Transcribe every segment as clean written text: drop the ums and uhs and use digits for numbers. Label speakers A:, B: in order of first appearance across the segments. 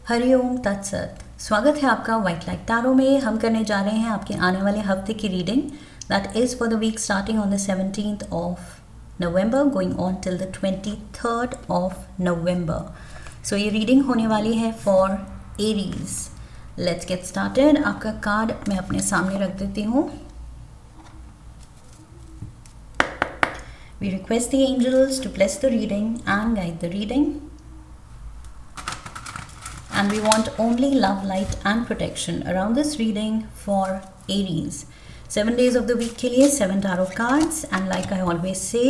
A: हरिओम तत्सत। स्वागत है आपका वाइट लाइट टैरो में। हम करने जा रहे हैं आपके आने वाले हफ्ते की reading that is for the week starting on the 17th of November going on till the 23rd of November. So ये रीडिंग होने वाली है for Aries. Let's get started. आपका कार्ड मैं अपने सामने रख देती हूँ। We request the angels to bless the reading and guide the reading. And we want only love, light and protection around this reading for Aries. 7 days of the week के लिए 7 tarot cards and like I always say,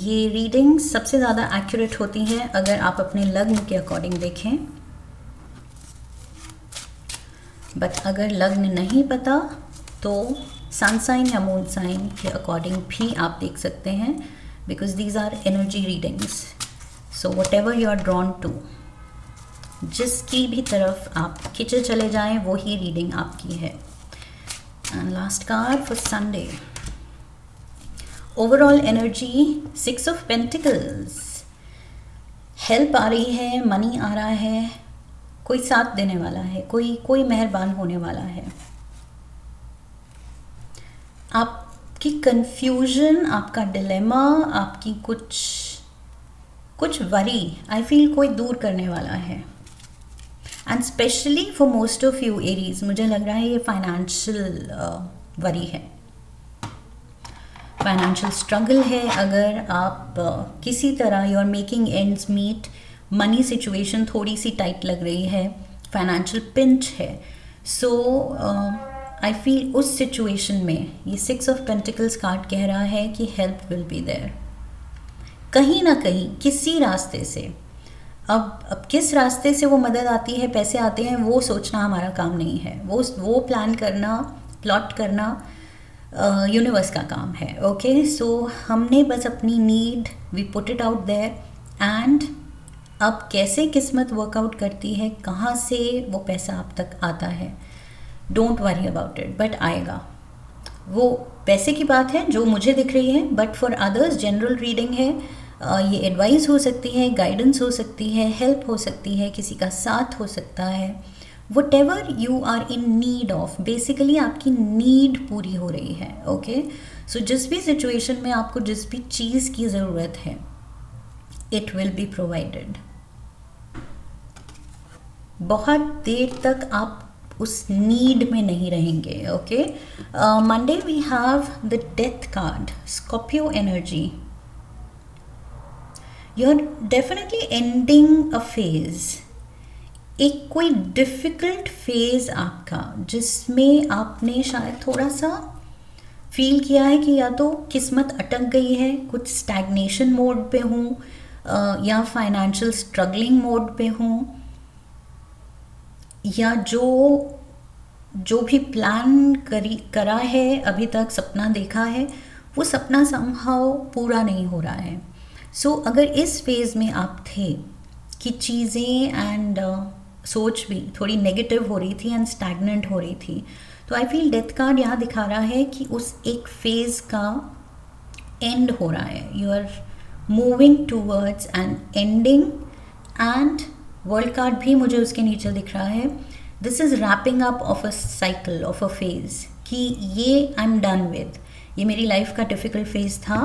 A: ये reading सबसे ज़्यादा accurate होती है अगर आप अपने लग्न के according देखें। But अगर लग्न नहीं पता तो सन साइन या मून साइन के अकॉर्डिंग भी आप देख सकते हैं because these are energy readings. So whatever you are drawn to, जिसकी भी तरफ आप खिंचे चले जाएं वो ही रीडिंग आपकी है। And last card for Sunday, overall energy 6 of pentacles. Help आ रही है, मनी आ रहा है, कोई साथ देने वाला है, कोई मेहरबान होने वाला है। आपकी कंफ्यूजन, आपका डिलेमा, आपकी कुछ वरी आई फील कोई दूर करने वाला है। And specially for most of you Aries मुझे लग रहा है ये फाइनेंशियल वरी है, फाइनेंशियल स्ट्रगल है। अगर आप किसी तरह you are making ends meet, money situation थोड़ी सी टाइट लग रही है, फाइनेंशियल पिंच है। सो आई फील उस सिचुएशन में ये 6 ऑफ पेंटिकल्स कार्ड कह रहा है कि हेल्प विल बी देयर कहीं ना कहीं, किसी रास्ते से। अब किस रास्ते से वो मदद आती है, पैसे आते हैं, वो सोचना हमारा काम नहीं है। वो प्लान करना, प्लॉट करना यूनिवर्स का काम है। ओके, सो हमने बस अपनी need we put it out there and अब कैसे किस्मत वर्कआउट करती है, कहाँ से वो पैसा आप तक आता है, don't worry about it, but आएगा। वो पैसे की बात है जो मुझे दिख रही है, but for others general reading है। ये एडवाइस हो सकती है, गाइडेंस हो सकती है, हेल्प हो सकती है, किसी का साथ हो सकता है। Whatever you are in need of, basically आपकी नीड पूरी हो रही है। ओके, सो जिस भी सिचुएशन में आपको जिस भी चीज़ की ज़रूरत है, इट विल बी प्रोवाइडेड। बहुत देर तक आप उस नीड में नहीं रहेंगे। Okay, Monday we have the death card, Scorpio energy. You are definitely ending a phase, एक कोई डिफ़िकल्ट फेज आपका, जिसमें आपने शायद थोड़ा सा फील किया है कि या तो किस्मत अटक गई है, कुछ स्टैग्नेशन मोड पे हूँ, या फाइनेंशियल स्ट्रगलिंग मोड पे हूँ, या जो भी प्लान करा है, अभी तक सपना देखा है, वो सपना समहाउ पूरा नहीं हो रहा है। सो अगर इस फेज़ में आप थे कि चीज़ें एंड सोच भी थोड़ी नेगेटिव हो रही थी एंड स्टैग्नेंट हो रही थी, तो आई फील डेथ कार्ड यहाँ दिखा रहा है कि उस एक फेज़ का एंड हो रहा है। You are moving towards an ending and world card भी मुझे उसके नीचे दिख रहा है। This is wrapping up of a cycle, of a phase, कि ये आई एम डन विद, ये मेरी लाइफ का डिफ़िकल्ट फेज़ था,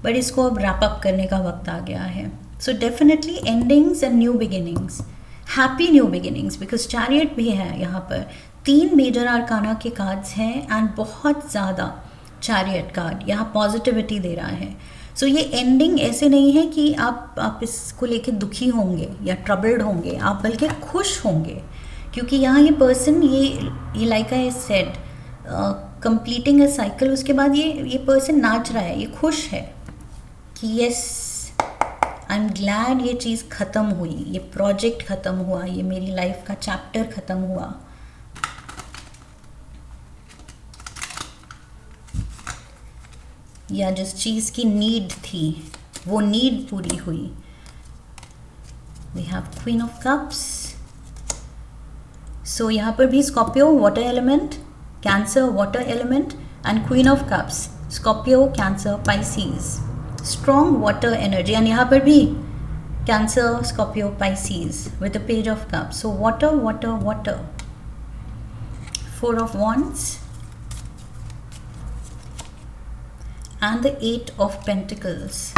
A: बट इसको अब रैप अप करने का वक्त आ गया है। So definitely endings and new beginnings, happy new beginnings, because chariot भी है यहाँ पर। 3 मेजर आर्काना के कार्ड्स हैं एंड बहुत ज़्यादा चैरियट कार्ड यहाँ पॉजिटिविटी दे रहा है। सो ये एंडिंग ऐसे नहीं है कि आप इसको लेके दुखी होंगे या ट्रबल्ड होंगे, आप बल्कि खुश होंगे, क्योंकि यहाँ ये पर्सन ये like I said completing a cycle, उसके बाद ये पर्सन नाच रहा है, ये खुश है कि यस आई एम ग्लैड ये चीज़ ख़त्म हुई, ये प्रोजेक्ट ख़त्म हुआ, ये मेरी लाइफ का चैप्टर ख़त्म हुआ। या जिस चीज़ की नीड थी वो नीड पूरी हुई। We have queen of cups. So यहाँ पर भी Scorpio water element, Cancer water element and queen of cups, Scorpio, Cancer, Pisces, strong water energy. And यहाँ पर भी Cancer, Scorpio, Pisces with the Page of Cups. So water, water, water. Four of Wands and the Eight of Pentacles.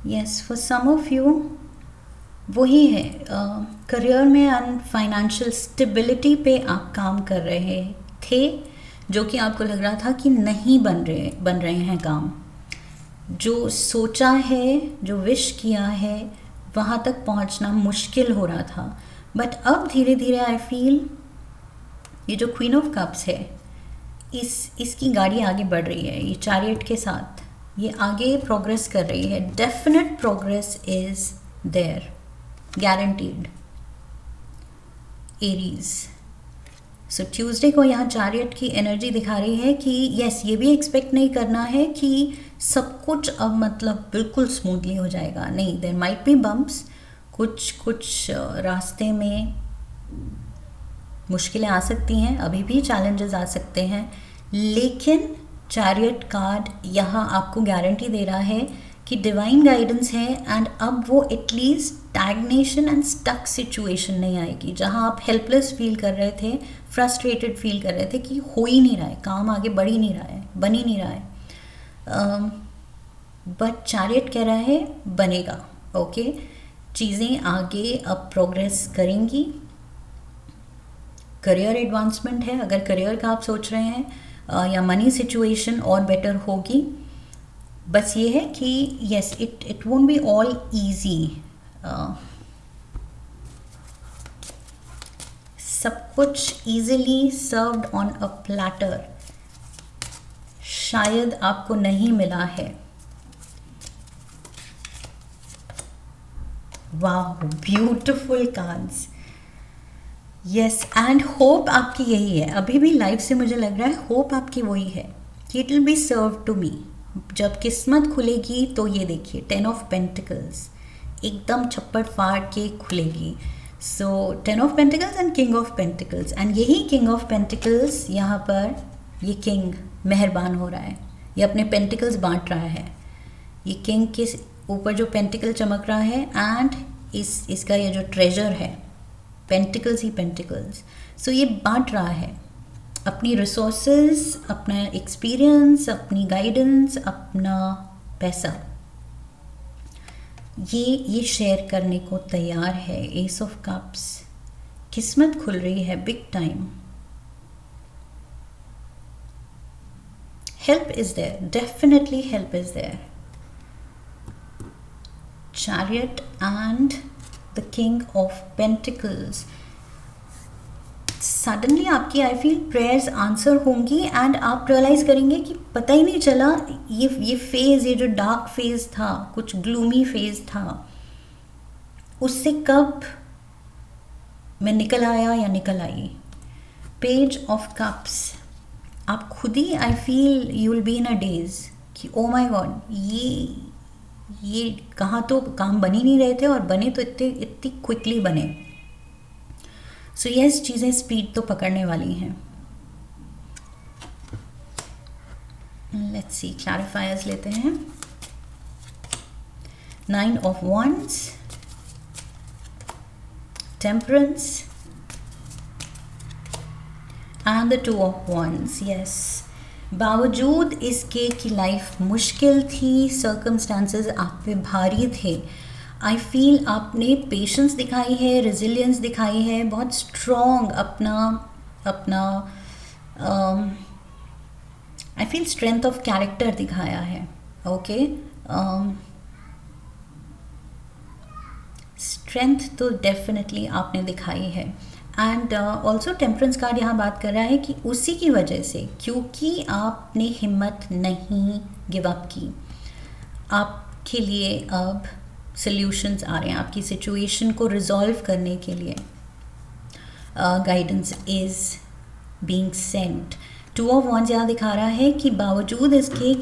A: Yes, for some of you वही है, career में and financial stability पे आप काम कर रहे थे, जो कि आपको लग रहा था कि नहीं बन रहे हैं काम। जो सोचा है, जो विश किया है, वहाँ तक पहुँचना मुश्किल हो रहा था। बट अब धीरे धीरे आई फील ये जो क्वीन ऑफ कप्स है, इसकी गाड़ी आगे बढ़ रही है। ये चैरियट के साथ ये आगे प्रोग्रेस कर रही है। Definite progress is there, guaranteed. Aries, so Tuesday को यहाँ चैरियट की एनर्जी दिखा रही है कि यस, ये भी एक्सपेक्ट नहीं करना है कि सब कुछ अब मतलब बिल्कुल स्मूथली हो जाएगा। नहीं, देयर माइट बी बम्प्स, कुछ रास्ते में मुश्किलें आ सकती हैं, अभी भी चैलेंजेस आ सकते हैं, लेकिन चैरियट कार्ड यहाँ आपको गारंटी दे रहा है कि डिवाइन गाइडेंस है एंड अब वो at least stagnation and stuck situation नहीं आएगी, जहाँ आप हेल्पलेस फील कर रहे थे, फ्रस्ट्रेटेड फील कर रहे थे कि हो ही नहीं रहा है, काम आगे बढ़ ही नहीं रहा है, बन ही नहीं रहा है। बट चैरियट कह रहा है बनेगा। ओके, चीज़ें आगे अब प्रोग्रेस करेंगी। करियर एडवांसमेंट है, अगर करियर का आप सोच रहे हैं, या मनी सिचुएशन और बेटर होगी। बस ये है कि yes, it won't be all easy. सब कुछ easily served on a platter शायद आपको नहीं मिला है। वाह, beautiful cards. Yes, and hope आपकी यही है। अभी भी लाइफ से मुझे लग रहा है होप आपकी वही है कि it will be serve to me. जब किस्मत खुलेगी तो ये देखिए, 10 ऑफ पेंटिकल्स एकदम छप्पड़ फाड़ के खुलेगी। सो 10 of pentacles and king of pentacles, and यही किंग ऑफ पेंटिकल्स यहाँ पर ये किंग मेहरबान हो रहा है, ये अपने पेंटिकल्स बांट रहा है। ये किंग के ऊपर जो पेंटिकल चमक रहा है एंड इसका ये जो ट्रेजर है, पेंटिकल्स ही पेंटिकल्स। सो ये बांट रहा है अपनी रिसोर्सेज, अपना एक्सपीरियंस, अपनी गाइडेंस, अपना पैसा, ये शेयर करने को तैयार है। एस ऑफ कप्स, किस्मत खुल रही है big time. Help is there, definitely help is there. Chariot and the king of pentacles, suddenly आपकी आई फील प्रेयर्स आंसर होंगी एंड आप रियलाइज़ करेंगे कि पता ही नहीं चला ये फेज़, ये जो डार्क फेज़ था, कुछ ग्लूमी फेज़ था, उससे कब मैं निकल आया या निकल आई। पेज ऑफ कप्स, आप खुद ही I feel you will be in a daze कि ओ माय गॉड, ये कहाँ तो काम बन ही नहीं रहे थे और बने तो इतनी क्विकली बने। सो यस, चीज़ें स्पीड तो पकड़ने वाली हैं। लेट्स सी, क्लैरिफायर्स लेते हैं। 9 of wands, temperance and the 2 of wands। Yes, बावजूद इसके कि लाइफ मुश्किल थी, सर्कमस्टांसेस आप पे भारी थे, आई फील आपने पेशेंस दिखाई है, रेजिलियंस दिखाई है, बहुत स्ट्रॉन्ग अपना I feel strength of character दिखाया है। ओके, स्ट्रेंथ तो डेफिनेटली आपने दिखाई है। एंड ऑल्सो टेम्परेंस कार्ड यहाँ बात कर रहा है कि उसी की वजह से, क्योंकि आपने हिम्मत नहीं गिव अप की, आपके लिए अब सॉल्यूशंस आ रहे हैं, आपकी सिचुएशन को रिजॉल्व करने के लिए guidance is being Saint. 2 of wands यहाँ दिखा रहा है कि बावजूद इसके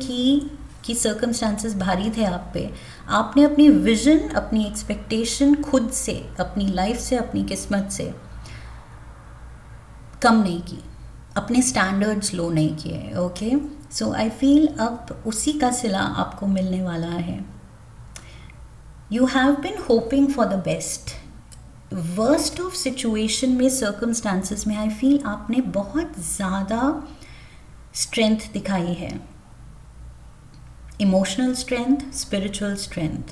A: कि सर्कमस्टांसेस भारी थे आप पे, आपने अपनी विजन, अपनी एक्सपेक्टेशन खुद से, अपनी लाइफ से, अपनी किस्मत से कम नहीं की। अपने स्टैंडर्ड्स लो नहीं किए। ओके, सो आई फील अब उसी का सिला आपको मिलने वाला है। You have been hoping for the best. Worst of situation में, सर्कमस्टांसिस में, आई फील आपने बहुत ज़्यादा स्ट्रेंथ दिखाई है, emotional strength, spiritual strength,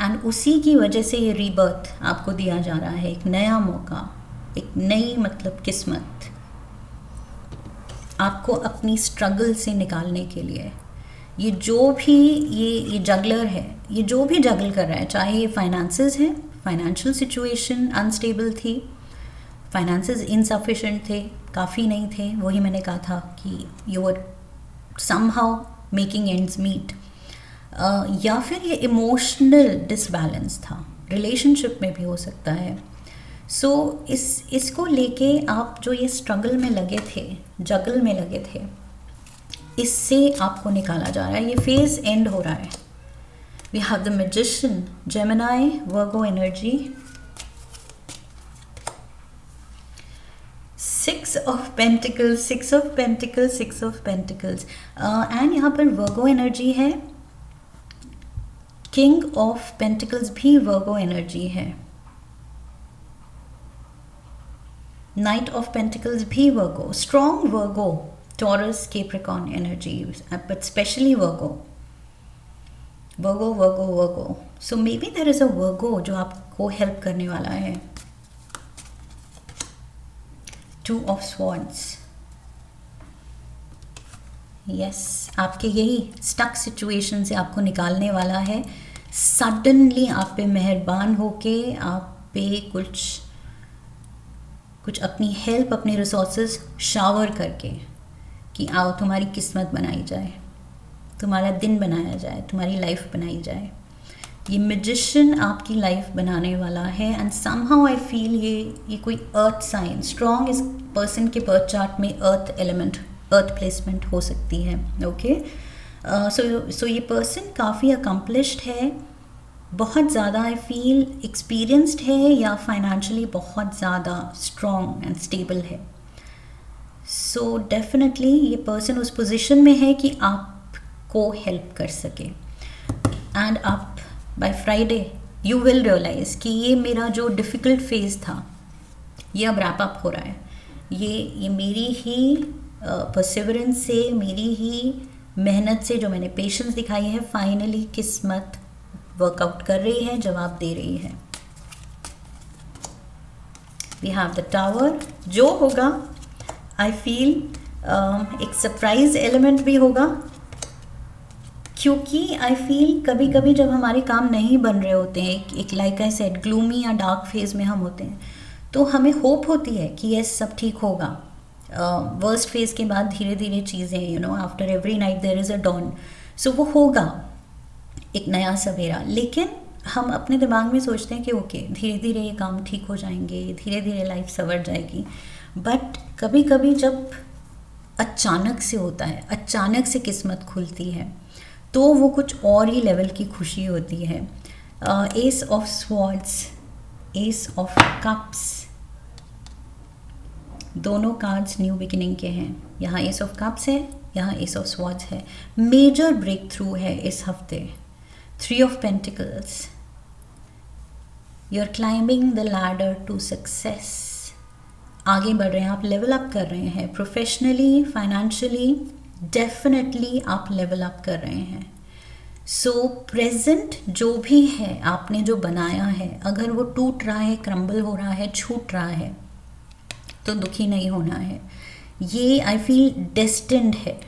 A: and उसी की वजह से ये रीबर्थ आपको दिया जा रहा है, एक नया मौका, एक नई मतलब किस्मत आपको अपनी स्ट्रगल से निकालने के लिए। ये जो भी ये जगलर है, ये जो भी जगल कर रहा है, चाहे ये फाइनेंसेस है, फाइनेंशियल सिचुएशन अनस्टेबल थी, फाइनेंसेस इनसफिशेंट थे, काफ़ी नहीं थे, वही मैंने कहा था कि you are somehow making ends meet, या फिर ये इमोशनल डिसबैलेंस था, रिलेशनशिप में भी हो सकता है। सो इसको लेके आप जो ये स्ट्रगल में लगे थे, जगल में लगे थे, इससे आपको निकाला जा रहा है। ये फेज एंड हो रहा है। We have the magician, Gemini, Virgo energy, 6 of pentacles, 6 of pentacles, 6 of pentacles, and यहाँ पर वर्गो एनर्जी है, किंग ऑफ पेंटिकल्स भी वर्गो एनर्जी है, नाइट ऑफ पेंटिकल्स भी Virgo, strong Virgo, Taurus, Capricorn energy, but specially Virgo, Virgo, Virgo, Virgo. So may be there is a Virgo जो आपको help करने वाला है। 2 ऑफ स्वॉर्ड्स, यस, आपके यही स्टक सिचुएशन से आपको निकालने वाला है। सडनली आप पे मेहरबान होके आप पे कुछ अपनी हेल्प, अपने रिसोर्सेज शावर करके कि आओ तुम्हारी किस्मत बनाई जाए, तुम्हारा दिन बनाया जाए, तुम्हारी लाइफ बनाई जाए। ये मैजिशियन आपकी लाइफ बनाने वाला है, एंड समहाउ आई फील ये कोई अर्थ साइन, स्ट्रॉन्ग इस पर्सन के बर्थ चार्ट में अर्थ एलिमेंट, अर्थ प्लेसमेंट हो सकती है। ओके, सो ये पर्सन काफ़ी अकम्पलिश्ड है, बहुत ज़्यादा आई फील एक्सपीरियंस्ड है, या फाइनेंशियली बहुत ज़्यादा स्ट्रॉन्ग एंड स्टेबल है। सो डेफिनेटली ये पर्सन उस पोजीशन में है कि आपको हेल्प कर सके, एंड आप by Friday you will realise कि ये मेरा जो डिफ़िकल्ट फेज़ था ये अब रैप अप हो रहा है। ये मेरी ही परसिवरेंस से, मेरी ही मेहनत से, जो मैंने पेशेंस दिखाई है, फाइनली किस्मत वर्कआउट कर रही है, जवाब दे रही है। वी हैव द टावर, जो होगा आई फील एक सरप्राइज एलिमेंट भी होगा, क्योंकि आई फील कभी कभी जब हमारे काम नहीं बन रहे होते हैं, एक लाइक आई सेड ग्लूमी या डार्क फेज में हम होते हैं, तो हमें होप होती है कि यस सब ठीक होगा। वर्स्ट फेज के बाद धीरे धीरे चीज़ें, after every night there is a dawn, so वो होगा एक नया सवेरा। लेकिन हम अपने दिमाग में सोचते हैं कि ओके धीरे धीरे ये काम ठीक हो जाएंगे, धीरे धीरे लाइफ संवर जाएगी, बट कभी कभी जब अचानक से होता है, अचानक से किस्मत खुलती है, तो वो कुछ और ही लेवल की खुशी होती है। Ace of swords, ace of cups, दोनों कार्ड्स न्यू बिगिनिंग के हैं। यहाँ एस ऑफ कप्स है, यहाँ एस ऑफ स्वॉर्ड्स है। मेजर ब्रेक थ्रू है इस हफ्ते। 3 of pentacles, you are climbing the ladder to success, आगे बढ़ रहे हैं आप, लेवल अप कर रहे हैं प्रोफेशनली, फाइनेंशियली, डेफिनेटली आप लेवल अप कर रहे हैं। सो प्रेजेंट जो भी है आपने जो बनाया है, अगर वो टूट रहा है, क्रम्बल हो रहा है, छूट रहा है, तो दुखी नहीं होना है। ये आई फील डेस्टिन्ड है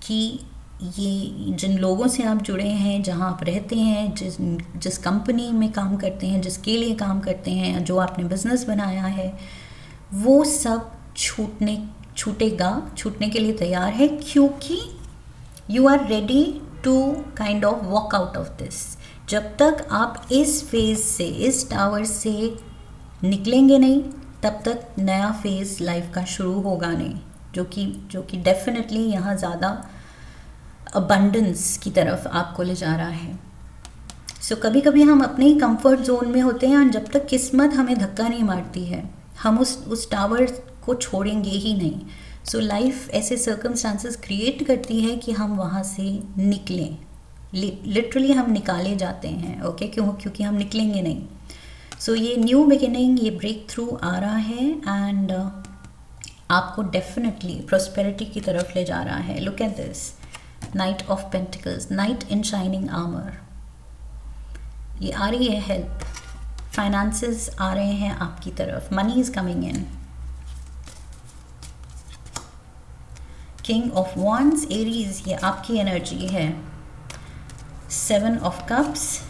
A: कि ये जिन लोगों से आप जुड़े हैं, जहाँ आप रहते हैं, जिस कंपनी में काम करते हैं, जिसके लिए काम करते हैं, जो आपने बिजनेस बनाया है, वो सब छूटने के लिए तैयार है, क्योंकि you are ready to kind of walk out of this. जब तक आप इस फेज़ से, इस टावर से निकलेंगे नहीं, तब तक नया फेज़ लाइफ का शुरू होगा नहीं, जो कि डेफिनेटली यहाँ ज़्यादा अबंडेंस की तरफ आपको ले जा रहा है। सो कभी कभी हम अपने ही कंफर्ट जोन में होते हैं, और जब तक किस्मत हमें धक्का नहीं मारती है, हम उस टावर को छोड़ेंगे ही नहीं। सो लाइफ ऐसे सर्कमस्टांसेस क्रिएट करती है कि हम वहाँ से निकलें, लिटरली हम निकाले जाते हैं, ओके, क्योंकि हम निकलेंगे नहीं। सो ये न्यू बिगिनिंग, ये ब्रेक थ्रू आ रहा है एंड आपको डेफिनेटली प्रॉस्पेरिटी की तरफ ले जा रहा है। Look at this, night of pentacles, night in shining armour, ये आ रही है हेल्प, फाइनेंसेस आ रहे हैं आपकी तरफ, money is coming in. King of wands, Aries, ये आपकी एनर्जी है। 7 of cups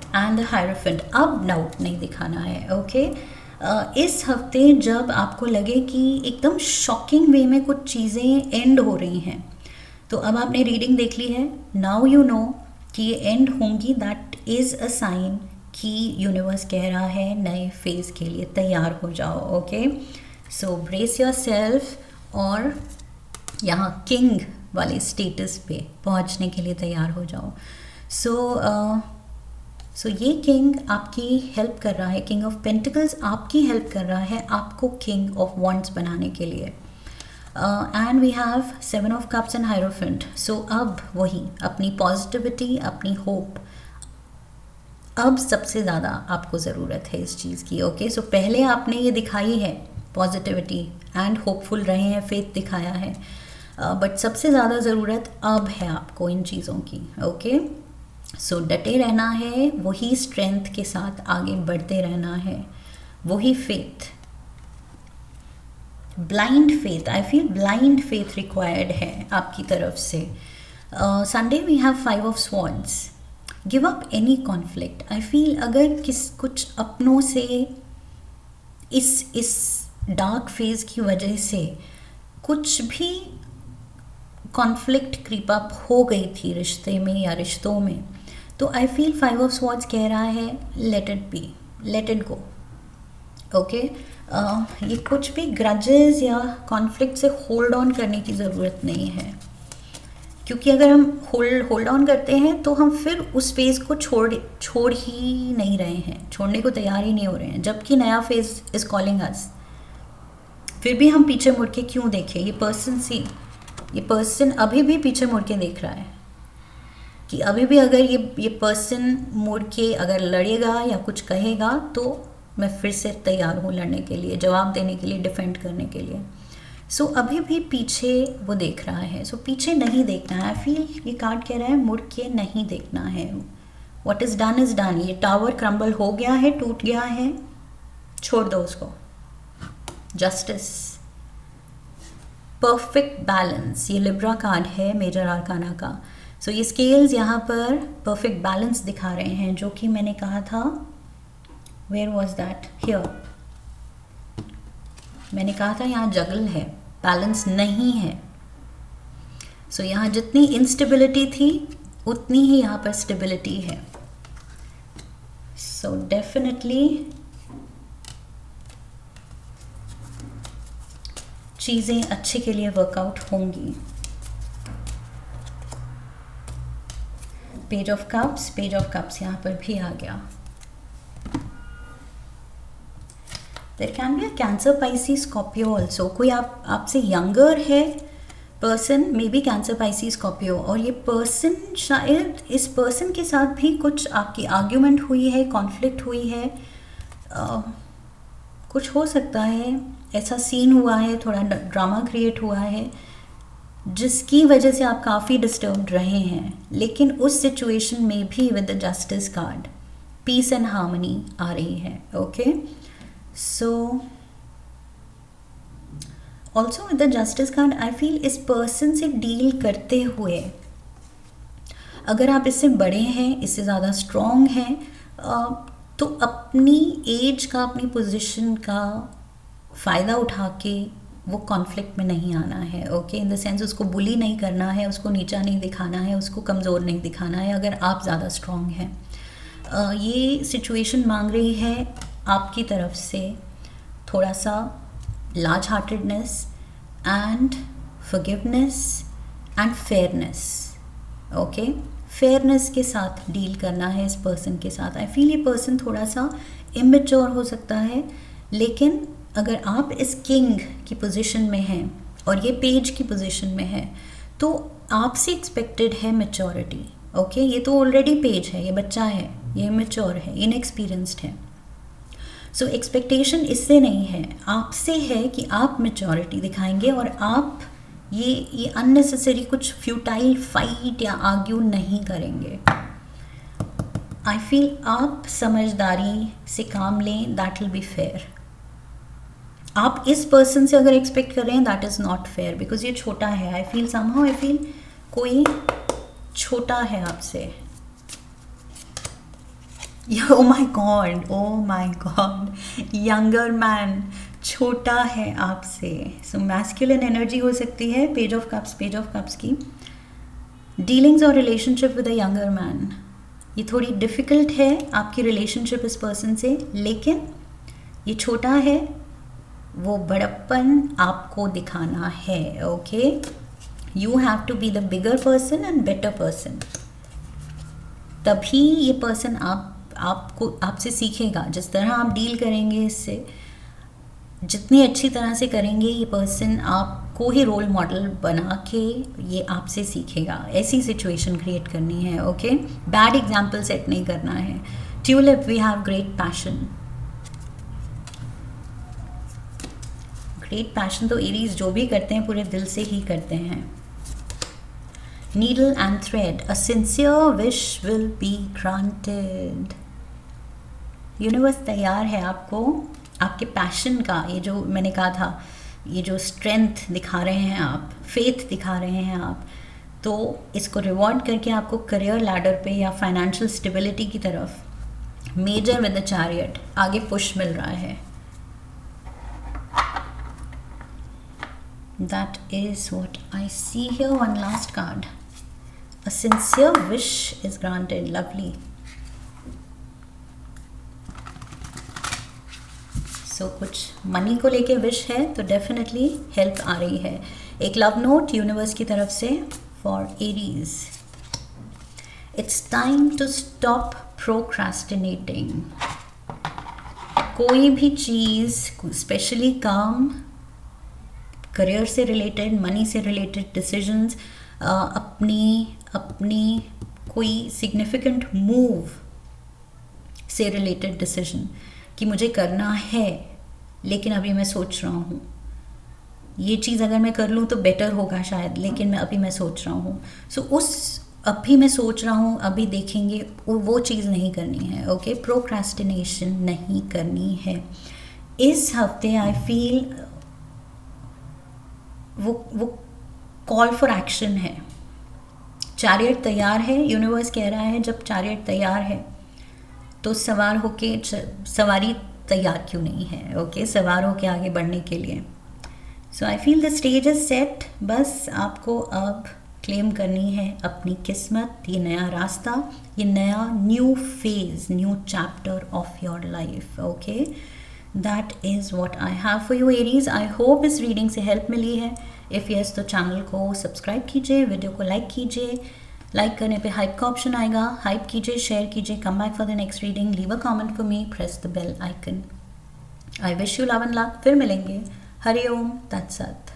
A: and the hierophant. अब डाउट नहीं दिखाना है, ओके। इस हफ्ते जब आपको लगे कि एकदम शॉकिंग वे में कुछ चीज़ें एंड हो रही हैं, तो अब आपने रीडिंग देख ली है, नाउ यू नो कि ये एंड होंगी, दैट इज़ अ साइन कि यूनिवर्स कह रहा है नए फेज़ के लिए तैयार हो जाओ, okay. So brace your self और यहाँ किंग वाले स्टेटस पे पहुँचने के लिए तैयार हो जाओ। सो ये किंग आपकी हेल्प कर रहा है, किंग ऑफ पेंटिकल्स आपकी हेल्प कर रहा है आपको किंग ऑफ वॉन्ड्स बनाने के लिए। And we have 7 of cups and hierophant. So अब वही अपनी पॉजिटिविटी, अपनी होप, अब सबसे ज़्यादा आपको ज़रूरत है इस चीज़ की, ओके। सो पहले आपने ये दिखाई है पॉजिटिविटी एंड होपफुल रहे हैं, फेथ दिखाया है, बट सबसे ज़्यादा ज़रूरत अब है आपको इन चीज़ों की, ओके। सो डटे रहना है, वही स्ट्रेंथ के साथ आगे बढ़ते रहना है, वही faith, blind faith, I feel blind faith required है आपकी तरफ से। Sunday we have 5 of swords, give up any conflict. I feel अगर कुछ अपनों से इस डार्क फेज की वजह से कुछ भी कॉन्फ्लिक्ट क्रीप अप हो गई थी रिश्ते में या रिश्तों में, तो आई फील 5 ऑफ स्वॉर्ड्स कह रहा है let it be, let it go, okay. ये कुछ भी ग्रजेस या कॉन्फ्लिक्ट से होल्ड ऑन करने की ज़रूरत नहीं है, क्योंकि अगर हम होल्ड ऑन करते हैं तो हम फिर उस फेज़ को छोड़ ही नहीं रहे हैं, छोड़ने को तैयार ही नहीं हो रहे हैं, जबकि नया फेज़ इज़ कॉलिंग अस। फिर भी हम पीछे मुड़ के क्यों देखें? ये पर्सन अभी भी पीछे मुड़ के देख रहा है कि अभी भी अगर ये पर्सन मुड़ के अगर लड़ेगा या कुछ कहेगा तो मैं फिर से तैयार हूँ लड़ने के लिए, जवाब देने के लिए, डिफेंड करने के लिए। सो अभी भी पीछे वो देख रहा है। सो पीछे नहीं देखना है। आई फील ये कार्ड कह रहा है मुड़ के नहीं देखना है। What is done is done. ये टावर क्रम्बल हो गया है, टूट गया है, छोड़ दो उसको। जस्टिस, परफेक्ट बैलेंस, ये लिब्रा कार्ड है मेजर आर्काना का। सो ये स्केल्स यहाँ पर परफेक्ट बैलेंस दिखा रहे हैं, जो कि मैंने कहा था, वेयर वॉज दैट, हियर। मैंने कहा था यहाँ जगल है, बैलेंस नहीं है। सो यहाँ जितनी इंस्टेबिलिटी थी उतनी ही यहाँ पर स्टेबिलिटी है। सो डेफिनेटली चीज़ें अच्छे के लिए वर्कआउट होंगी। पेज ऑफ कप्स यहाँ पर भी आ गया। There can be a Cancer, Pisces, Scorpio also. कोई आपसे यंगर है person, may be Cancer, Pisces, Scorpio. और ये पर्सन, शायद इस पर्सन के साथ भी कुछ आपकी आर्ग्यूमेंट हुई है, कॉन्फ्लिक्ट हुई है, कुछ हो सकता है ऐसा सीन हुआ है, थोड़ा ड्रामा क्रिएट हुआ है, जिसकी वजह से आप काफ़ी डिस्टर्ब्ड रहे हैं। लेकिन उस सिचुएशन में भी with the justice card peace and harmony आ रही है, okay. So also with the justice card I feel इस पर्सन से डील करते हुए, अगर आप इससे बड़े हैं, इससे ज़्यादा स्ट्रॉन्ग हैं, तो अपनी एज का, अपनी पोजीशन का फ़ायदा उठा के वो कॉन्फ्लिक्ट में नहीं आना है, ओके। इन द सेंस उसको बुली नहीं करना है, उसको नीचा नहीं दिखाना है, उसको कमज़ोर नहीं दिखाना है अगर आप ज़्यादा स्ट्रॉन्ग हैं। ये सिचुएशन मांग रही है आपकी तरफ से थोड़ा सा large heartedness and forgiveness and fairness, okay. Fairness के साथ डील करना है इस पर्सन के साथ। आई फील ये पर्सन थोड़ा सा इमेच्योर हो सकता है, लेकिन अगर आप इस किंग की पोजीशन में हैं और ये पेज की पोजीशन में है, तो आपसे एक्सपेक्टेड है मैच्योरिटी। ओके, ये तो ऑलरेडी पेज है, ये बच्चा है, ये मैच्योर है, इनएक्सपीरियंस्ड है। सो एक्सपेक्टेशन इससे नहीं है, आपसे है कि आप मैच्योरिटी दिखाएंगे और आप ये अननेसेसरी कुछ फ्यूटाइल फाइट या आर्ग्यू नहीं करेंगे। आई फील आप समझदारी से काम लें, दैट विल बी फेयर। आप इस पर्सन से अगर एक्सपेक्ट कर रहे हैं, that is not fair, because ये छोटा है। I feel somehow, I feel कोई छोटा है आपसे। ओ माई गॉड, यंगर मैन, छोटा है आपसे। सो मैस्कुलिन एनर्जी हो सकती है, पेज ऑफ कप्स की डीलिंग्स और relationship with a younger man. ये थोड़ी डिफ़िकल्ट है आपकी रिलेशनशिप इस पर्सन से, लेकिन ये छोटा है, वो बड़प्पन आपको दिखाना है। Okay, you have to be the bigger person and better person, तभी ये पर्सन आपसे सीखेगा। जिस तरह आप डील करेंगे इससे, जितनी अच्छी तरह से करेंगे, ये पर्सन आपको ही रोल मॉडल बना के ये आपसे सीखेगा। ऐसी सिचुएशन क्रिएट करनी है। ओके, बैड एग्जाम्पल सेट नहीं करना है। Tulip, we have great passion. Great passion तो एरीज जो भी करते हैं पूरे दिल से ही करते हैं। Needle and thread, a sincere wish will be granted. Universe तैयार है आपको, आपके पैशन का, ये जो मैंने कहा था, ये जो स्ट्रेंथ दिखा रहे हैं आप, फेथ दिखा रहे हैं आप, तो इसको रिवॉर्ड करके आपको करियर लैडर पे या फाइनेंशियल स्टेबिलिटी की तरफ मेजर विद द चैरियट आगे पुश मिल रहा है। That is what I see here. One last card. A sincere wish is granted. Lovely. So कुछ मनी को लेके विश है तो डेफिनेटली हेल्प आ रही है। एक लव नोट यूनिवर्स की तरफ से for Aries. It's time to stop procrastinating. कोई भी चीज़, स्पेशली काम, करियर से रिलेटेड, मनी से रिलेटेड डिसीजंस, अपनी कोई सिग्निफिकेंट मूव से रिलेटेड डिसीजन कि मुझे करना है, लेकिन अभी मैं सोच रहा हूँ ये चीज़ अगर मैं कर लूँ तो बेटर होगा शायद, लेकिन मैं सोच रहा हूँ। सो अभी मैं सोच रहा हूँ, अभी देखेंगे, वो चीज़ नहीं करनी है। ओके, प्रोक्रेस्टिनेशन नहीं करनी है। इस हफ्ते आई फील वो कॉल फॉर एक्शन है। चैरियट तैयार है, यूनिवर्स कह रहा है जब चैरियट तैयार है तो सवार होके, सवारी तैयार क्यों नहीं है? ओके, सवार होके आगे बढ़ने के लिए। So I feel the stage is set. बस आपको अब क्लेम करनी है अपनी किस्मत, ये नया रास्ता, ये नया new phase, new chapter of your life. Okay, that is what I have for you Aries. I hope इस रीडिंग से हेल्प मिली है। इफ़ यस तो चैनल को सब्सक्राइब कीजिए, वीडियो को लाइक कीजिए। लाइक करने पे हाइप का ऑप्शन आएगा, हाइप कीजिए, शेयर कीजिए। Come back for the next reading, leave a comment for me, press the bell icon. I wish you love and luck. फिर मिलेंगे। हरि ओम तत्सत।